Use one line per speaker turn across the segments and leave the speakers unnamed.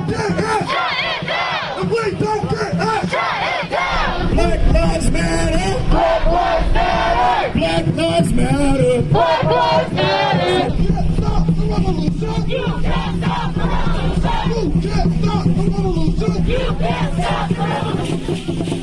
get hurt,
shut it down.
if we don't get hurt,
Shut it down.
Black Lives Matter.
Black Lives Matter.
Black Lives Matter.
Black Lives Matter.
You can't stop the revolution.
You can't stop the revolution.
You can't stop the revolution.
You can't stop the revolution.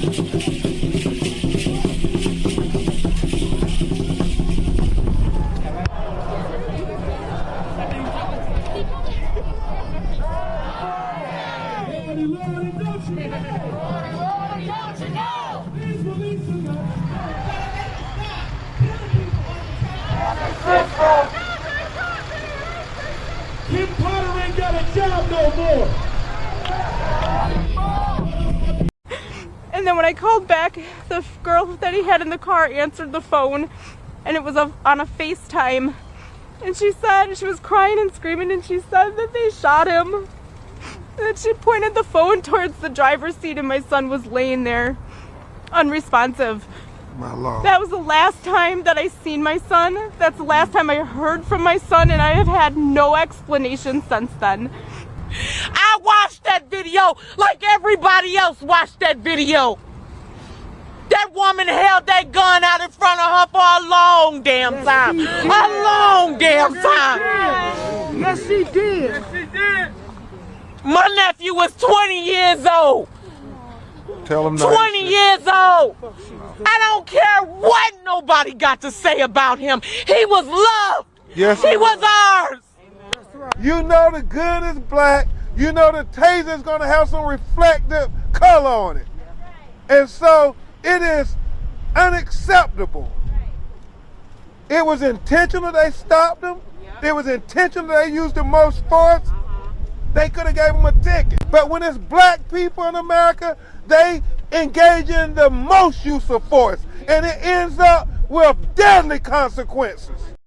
Kim Potter ain't got a job no more.
And then when I called back, the girl that he had in the car answered the phone, and it was on a FaceTime. And she said, she was crying and screaming, and she said that they shot him. And then she pointed the phone towards the driver's seat, and my son was laying there, unresponsive.
My Lord.
That was the last time that I seen my son. That's the last time I heard from my son, and I have had no explanation since then.
I watched that video like everybody else watched that video. That woman held that gun out in front of her for a long damn time. A long damn time.
Yes, she did.
My nephew was 20 years old.
Tell him
20 years old. I don't care what nobody got to say about him. He was loved.
Yes,
he was ours.
You know the gun is black. You know the taser is going to have some reflective color on it. And so it is unacceptable. It was intentional they stopped him. It was intentional they used the most force. They could have gave him a ticket. But when it's black people in America, they engage in the most use of force. And it ends up with deadly consequences.